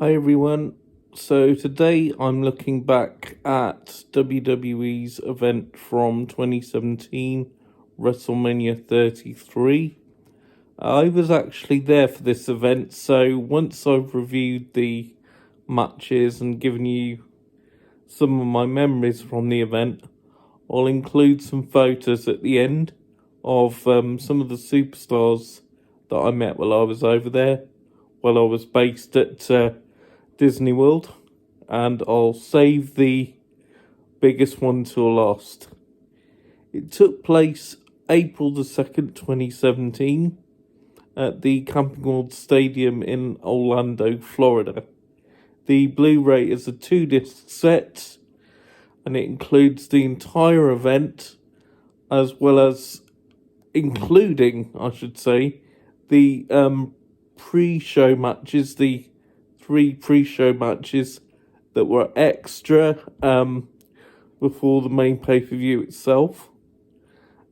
Hi everyone. So today I'm looking back at WWE's event from 2017, WrestleMania 33. I was actually there for this event, so once I've reviewed the matches and given you some of my memories from the event, I'll include some photos at the end of some of the superstars that I met while I was over there, while I was based at Disney World, and I'll save the biggest one till last. It took place April the 2nd, 2017, at the Camping World Stadium in Orlando, Florida. The Blu Ray is a 2-disc set, and it includes the entire event, as well as including, I should say, the pre-show matches, the 3 pre-show matches that were extra before the main pay-per-view itself.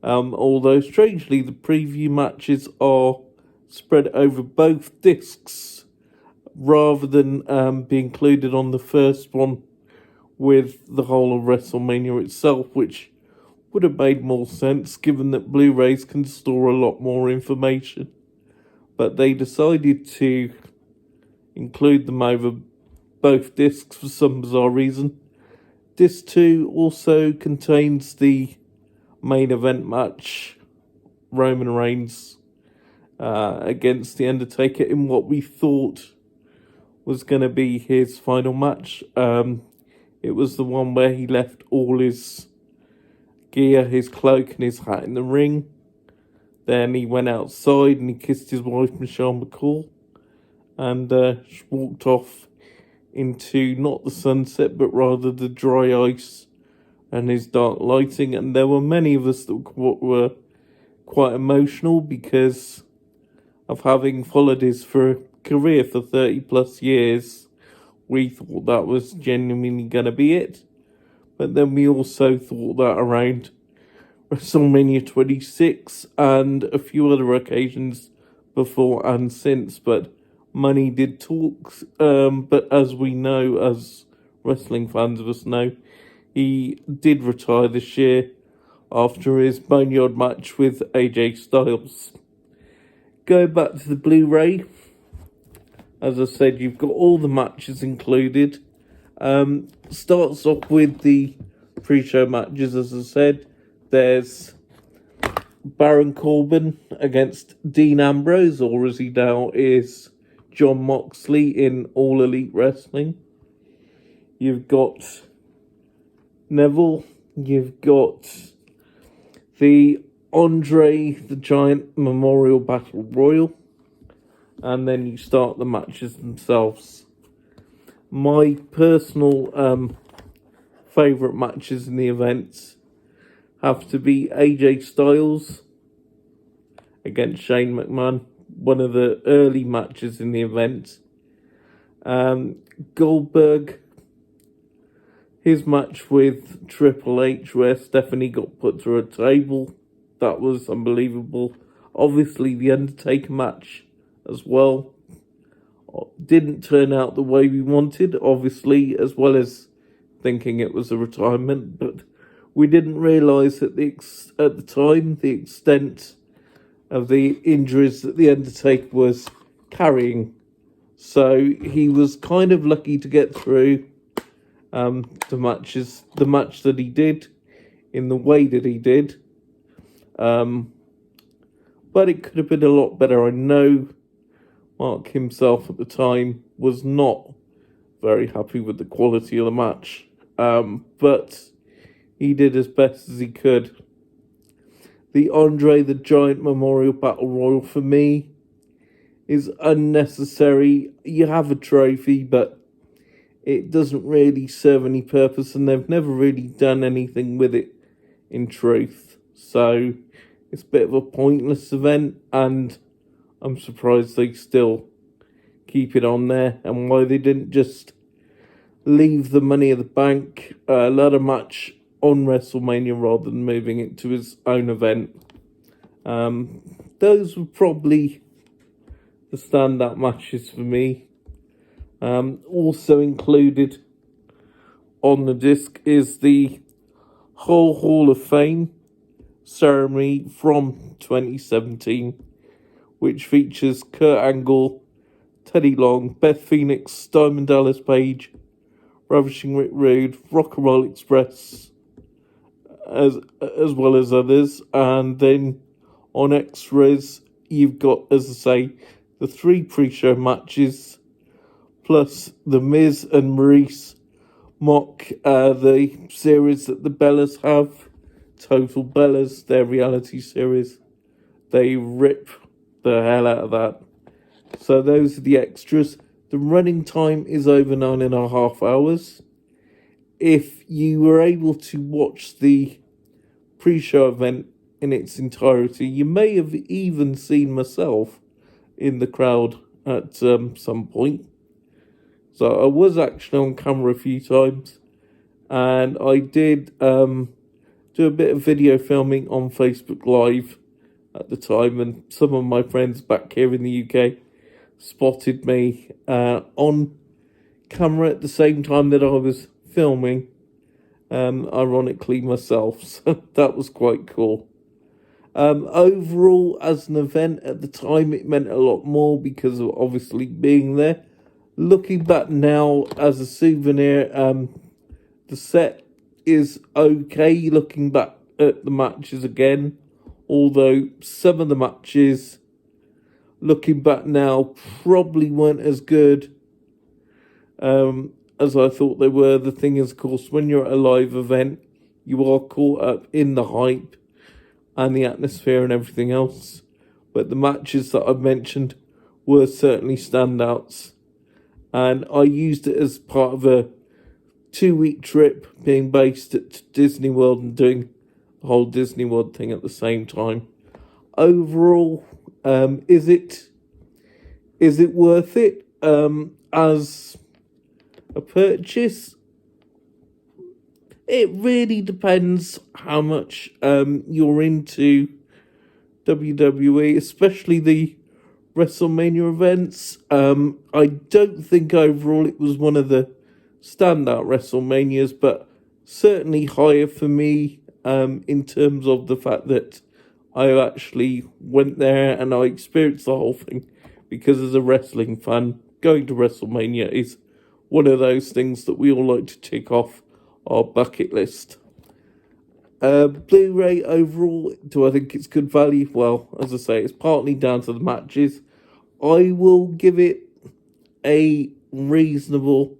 Although, strangely, the preview matches are spread over both discs rather than be included on the first one with the whole of WrestleMania itself, which would have made more sense given that Blu-rays can store a lot more information. But they decided to include them over both discs for some bizarre reason. Disc 2 also contains the main event match, Roman Reigns against The Undertaker, in what we thought was going to be his final match. It was the one where he left all his gear, his cloak and his hat in the ring. Then he went outside and he kissed his wife, Michelle McCall, and walked off into not the sunset, but rather the dry ice and his dark lighting. And there were many of us that were quite emotional because of having followed his career for 30 plus years. We thought that was genuinely going to be it. But then we also thought that around WrestleMania 26 and a few other occasions before and since. But money did talk. But as we know, as wrestling fans of us know, he did retire this year after his boneyard match with AJ Styles. Going back to the Blu Ray, as I said, you've got all the matches included. Starts off with the pre-show matches, as I said. There's Baron Corbin against Dean Ambrose, or as he now is, Jon Moxley in All Elite Wrestling. You've got Neville. You've got the Andre the Giant Memorial Battle Royal. And then you start the matches themselves. My personal favourite matches in the events have to be AJ Styles against Shane McMahon, one of the early matches in the event. Goldberg, his match with Triple H, where Stephanie got put through a table. That was unbelievable. Obviously, the Undertaker match as well didn't turn out the way we wanted, obviously, as well as thinking it was a retirement, but we didn't realise at the time the extent of the injuries that the Undertaker was carrying. So he was kind of lucky to get through the match that he did in the way that he did. But it could have been a lot better. I know Mark himself at the time was not very happy with the quality of the match, but he did as best as he could. The Andre the Giant Memorial Battle Royal, for me, is unnecessary. You have a trophy, but it doesn't really serve any purpose, and they've never really done anything with it, in truth. So it's a bit of a pointless event, and I'm surprised they still keep it on there, and why they didn't just leave the Money in the Bank ladder match on WrestleMania rather than moving it to his own event. Those were probably the standout matches for me. Also included on the disc is the whole Hall of Fame ceremony from 2017, which features Kurt Angle, Teddy Long, Beth Phoenix, Diamond Dallas Page, Ravishing Rick Rude, Rock and Roll Express, as well as others. And then on extras, you've got, as I say, the 3 pre-show matches, plus the Miz and Maurice mock the series that the Bellas have, Total Bellas, their reality series. They rip the hell out of that. So those are the extras. The running time is over 9.5 hours. If you were able to watch the pre-show event in its entirety, you may have even seen myself in the crowd at some point. So I was actually on camera a few times, and I did do a bit of video filming on Facebook Live at the time, and some of my friends back here in the UK spotted me on camera at the same time that I was filming, ironically myself, so that was quite cool. Overall, as an event at the time, it meant a lot more because of obviously being there. Looking back now as a souvenir, the set is okay. Looking back at the matches again, although some of the matches, looking back now, probably weren't as good as I thought they were. The thing is, of course, when you're at a live event, you are caught up in the hype and the atmosphere and everything else. But the matches that I've mentioned were certainly standouts. And I used it as part of a 2-week trip, being based at Disney World and doing the whole Disney World thing at the same time. Overall, is it worth it as a purchase? It really depends how much you're into WWE, especially the WrestleMania events. I don't think overall it was one of the standout WrestleManias, but certainly higher for me in terms of the fact that I actually went there and I experienced the whole thing, because as a wrestling fan, going to WrestleMania is one of those things that we all like to tick off our bucket list. Blu Ray overall, do I think it's good value? Well, as I say, it's partly down to the matches. I will give it a reasonable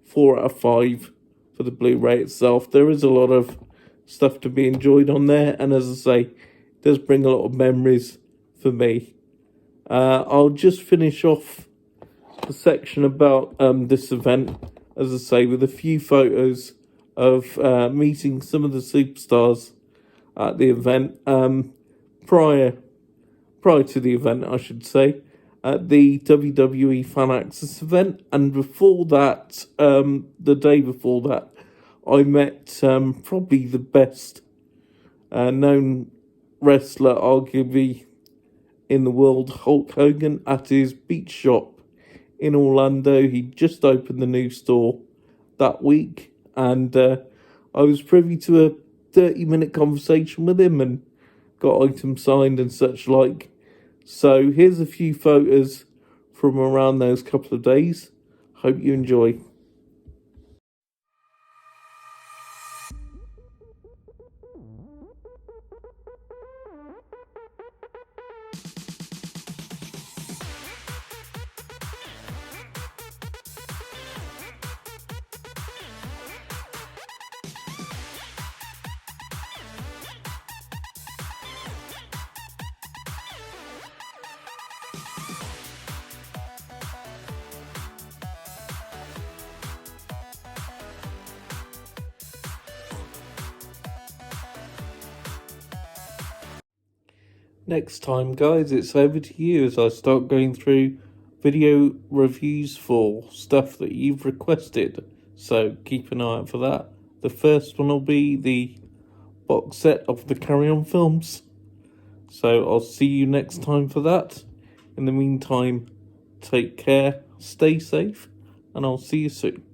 4 out of 5 for the Blu Ray itself. There is a lot of stuff to be enjoyed on there, and as I say, it does bring a lot of memories for me. I'll just finish off the section about this event, as I say, with a few photos of meeting some of the superstars at the event, prior to the event, I should say, at the WWE Fan Access event. And before that, the day before that, I met probably the best known wrestler, arguably, in the world, Hulk Hogan, at his beach shop in Orlando. He just opened the new store that week, and I was privy to a 30-minute conversation with him and got items signed and such like. So here's a few photos from around those couple of days. Hope you enjoy. Next time, guys, it's over to you as I start going through video reviews for stuff that you've requested. So keep an eye out for that. The first one will be the box set of the Carry On films. So I'll see you next time for that. In the meantime, take care, stay safe, and I'll see you soon.